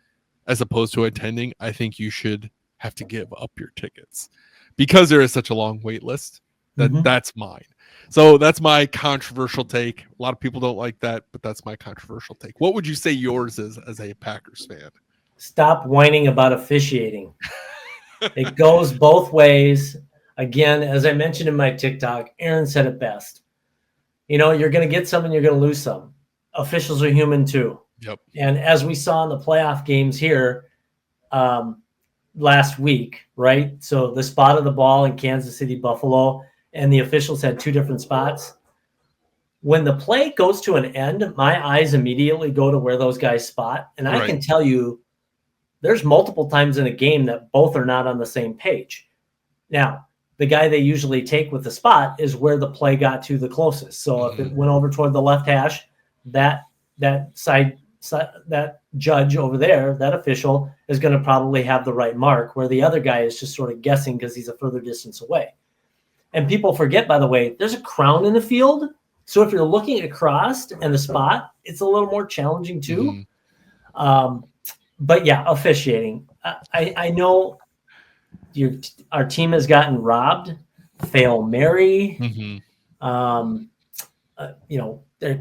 as opposed to attending, I think you should have to give up your tickets because there is such a long wait list. That's mine. So that's my controversial take. A lot of people don't like that, but that's my controversial take. What would you say yours is as a Packers fan? Stop whining about officiating. It goes both ways. Again, as I mentioned in my TikTok, Aaron said it best. You're going to get some and you're going to lose some. Officials are human too. Yep. And as we saw in the playoff games here last week, right? So the spot of the ball in Kansas City, Buffalo, and the officials had two different spots. When the play goes to an end, my eyes immediately go to where those guys spot. And I can tell you there's multiple times in a game that both are not on the same page. Now, the guy they usually take with the spot is where the play got to the closest. So if it went over toward the left hash, that judge over there, that official, is going to probably have the right mark, where the other guy is just sort of guessing because he's a further distance away. And people forget, by the way, there's a crown in the field. So if you're looking across and the spot, it's a little more challenging too. But yeah, officiating. I know our team has gotten robbed. Fail Mary. There are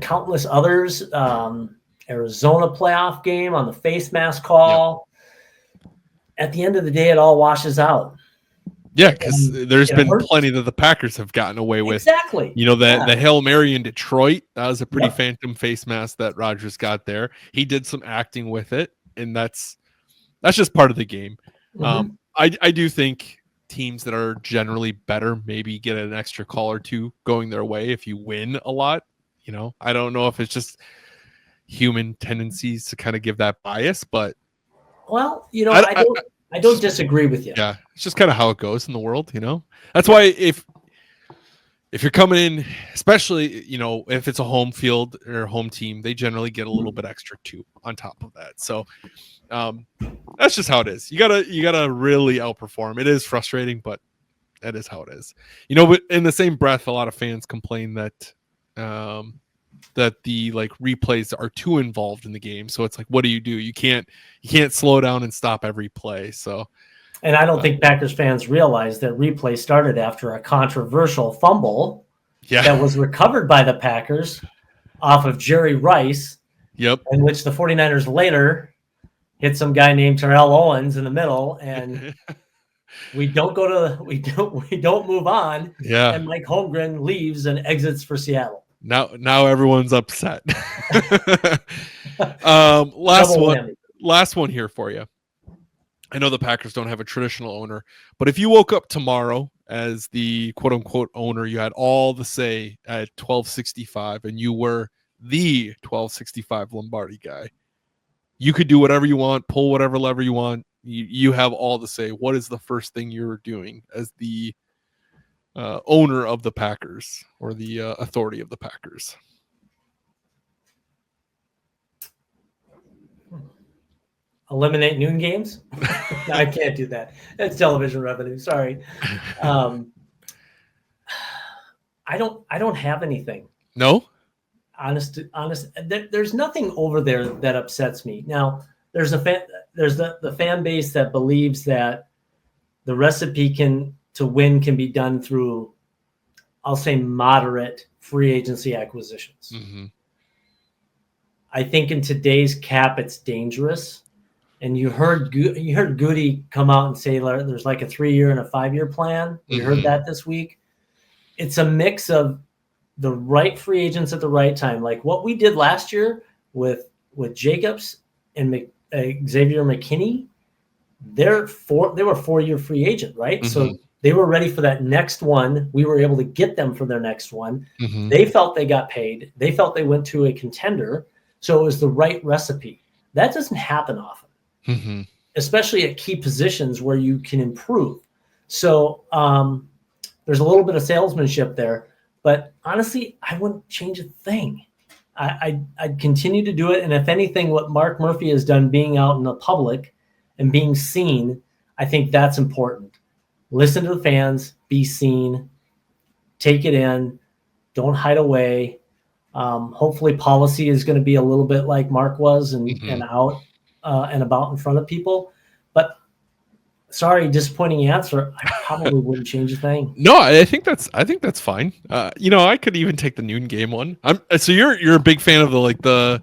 countless others. Arizona playoff game on the face mask call. Yep. At the end of the day, it all washes out. Yeah, because there's been plenty that the Packers have gotten away with. Exactly. The Hail Mary in Detroit, that was a pretty phantom face mask that Rodgers got there. He did some acting with it, and that's just part of the game. I do think teams that are generally better maybe get an extra call or two going their way if you win a lot. I don't know if it's just human tendencies to kind of give that bias, but I don't disagree with you. Yeah, it's just kind of how it goes in the world, That's why if you're coming in, especially, if it's a home field or home team, they generally get a little bit extra too on top of that. So that's just how it is. You gotta really outperform. It is frustrating, but that is how it is. But in the same breath, a lot of fans complain that the replays are too involved in the game. So it's like, what do? You can't slow down and stop every play. So, and I don't think Packers fans realize that replay started after a controversial fumble that was recovered by the Packers off of Jerry Rice. Yep. In which the 49ers later hit some guy named Terrell Owens in the middle, and we don't move on. Yeah. And Mike Holmgren leaves and exits for Seattle. Now everyone's upset. Last one here for you. I know the Packers don't have a traditional owner, but if you woke up tomorrow as the quote unquote owner, you had all the say at 1265 and you were the 1265 Lombardi guy. You could do whatever you want, pull whatever lever you want. You have all the say. What is the first thing you're doing as the owner of the Packers or the authority of the Packers? Eliminate noon games? No, I can't do that. That's television revenue. Sorry. I don't have anything. No? Honest. There's nothing over there that upsets me. Now, there's the fan base that believes that the recipe to win can be done through, I'll say, moderate free agency acquisitions. I think in today's cap, it's dangerous. And you heard Goody come out and say there's like a 3-year and a 5-year plan. We heard that this week. It's a mix of the right free agents at the right time, like what we did last year with Jacobs and Xavier McKinney. they were 4-year free agent, right? Mm-hmm. So they were ready for that next one. We were able to get them for their next one. Mm-hmm. They felt they got paid. They felt they went to a contender. So it was the right recipe. That doesn't happen often, Mm-hmm. especially at key positions where you can improve. So there's a little bit of salesmanship there. But honestly, I wouldn't change a thing. I'd continue to do it. And if anything, what Mark Murphy has done being out in the public and being seen, I think that's important. Listen to the fans, be seen, take it in, don't hide away. Hopefully policy is going to be a little bit like Mark was and out and about in front of people. But sorry, disappointing answer. I probably wouldn't change a thing. No, I think that's fine. I could even take the noon game one. So you're a big fan of the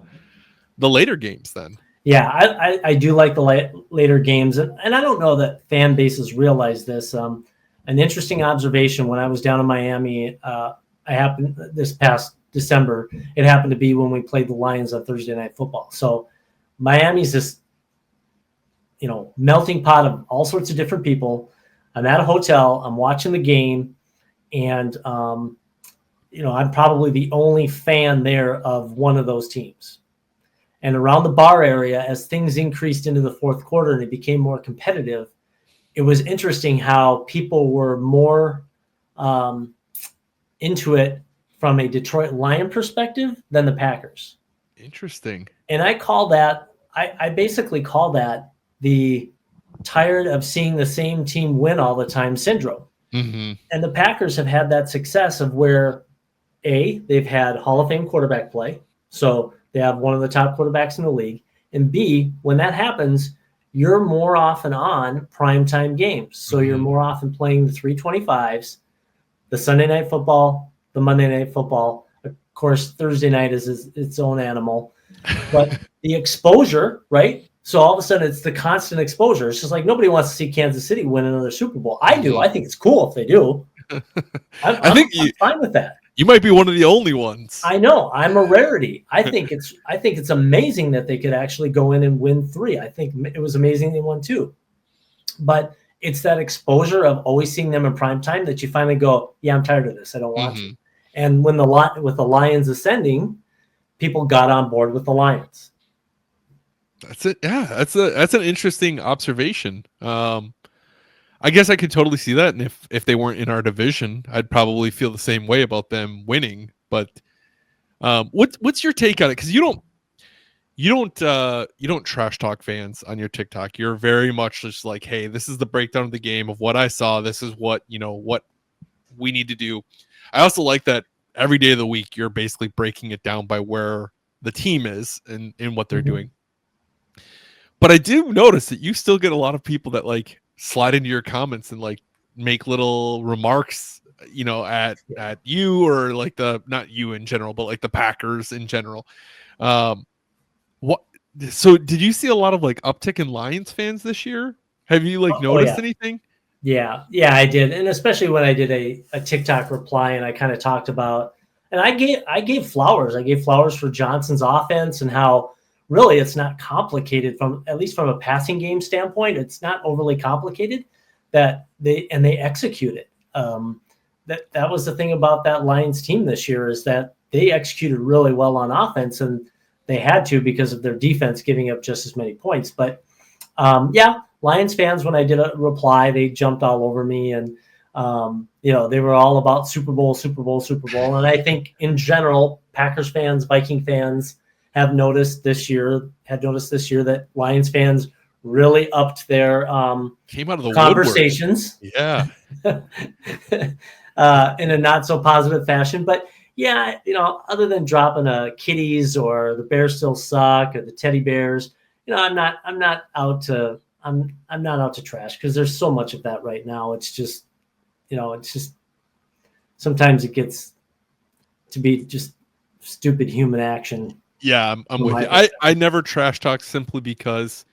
later games then. Yeah, I do like the later games, and I don't know that fan bases realize this. An interesting observation when I was down in Miami, I happened this past December. It happened to be when we played the Lions on Thursday Night Football. So Miami's this, melting pot of all sorts of different people. I'm at a hotel. I'm watching the game, and I'm probably the only fan there of one of those teams. And around the bar area, as things increased into the fourth quarter and it became more competitive, it was interesting how people were more into it from a Detroit Lion perspective than the Packers. Interesting. And I basically call that the tired of seeing the same team win all the time syndrome. Mm-hmm. And the Packers have had that success of where, they've had Hall of Fame quarterback play. So they have one of the top quarterbacks in the league. And B, when that happens, you're more often on primetime games. So you're more often playing the 325s, the Sunday Night Football, the Monday Night Football. Of course, Thursday night is its own animal. But the exposure, right? So all of a sudden, it's the constant exposure. It's just like nobody wants to see Kansas City win another Super Bowl. I do. I think it's cool if they do. I'm fine with that. You might be one of the only ones. I know. I'm a rarity. I think it's amazing that they could actually go in and win 3. I think it was amazing they won 2. But it's that exposure of always seeing them in prime time that you finally go, yeah, I'm tired of this. I don't want to. And when with the Lions ascending, people got on board with the Lions. That's it. Yeah, that's an interesting observation. I guess I could totally see that, and if they weren't in our division, I'd probably feel the same way about them winning. But what's your take on it? Because you don't trash talk fans on your TikTok. You're very much just like, hey, this is the breakdown of the game of what I saw. This is what what we need to do. I also like that every day of the week you're basically breaking it down by where the team is and what they're doing. But I do notice that you still get a lot of people that like slide into your comments and like make little remarks, at you or like not you in general, but like the Packers in general. So did you see a lot of like uptick in Lions fans this year? Have you noticed anything? Yeah, I did. And especially when I did a TikTok reply and I kind of talked about, and I gave flowers. I gave flowers for Johnson's offense and how really it's not complicated at least from a passing game standpoint. It's not overly complicated that they execute it. That was the thing about that Lions team this year is that they executed really well on offense, and they had to because of their defense giving up just as many points. But Lions fans, when I did a reply, they jumped all over me, and they were all about Super Bowl, Super Bowl, Super Bowl. And I think in general, Packers fans, Viking fans had noticed this year that Lions fans really upped their came out of the conversations. Woodward. Yeah. In a not so positive fashion. But yeah, other than dropping kitties or the Bears still suck or the teddy bears, I'm not out to trash because there's so much of that right now. It's just, sometimes it gets to be just stupid human action. Yeah, I'm with you. I never trash talk simply because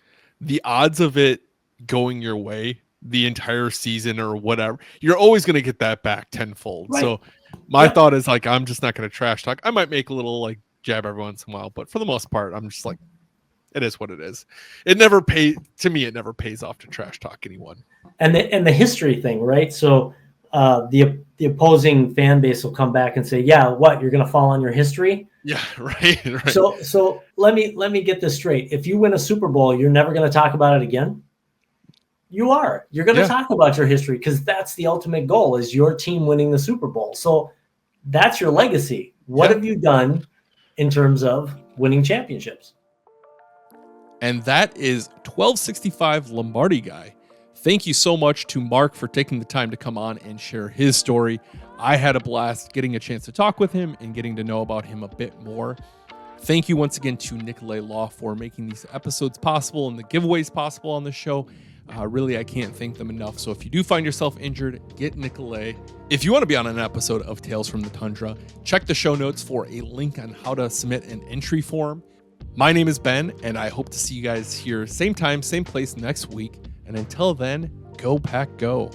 the odds of it going your way the entire season or whatever, you're always going to get that back tenfold. Right. So my thought is like, I'm just not going to trash talk. I might make a little like jab every once in a while, but for the most part, I'm just like, It is what it is. It never pays off to trash talk anyone. And the history thing, right? So the opposing fan base will come back and say, "Yeah, what? You're going to fall on your history?" Yeah, right. So let me get this straight. If you win a Super Bowl, you're never going to talk about it again. You are. You're going to talk about your history because that's the ultimate goal: is your team winning the Super Bowl. So that's your legacy. What have you done in terms of winning championships? And that is 1265 Lombardi guy. Thank you so much to Mark for taking the time to come on and share his story. I had a blast getting a chance to talk with him and getting to know about him a bit more. Thank you once again to Nicolay Law for making these episodes possible and the giveaways possible on the show. Really, I can't thank them enough. So if you do find yourself injured, get Nicolay. If you want to be on an episode of Tales from the Tundra, check the show notes for a link on how to submit an entry form. My name is Ben, and I hope to see you guys here same time, same place next week. And until then, go Pack Go.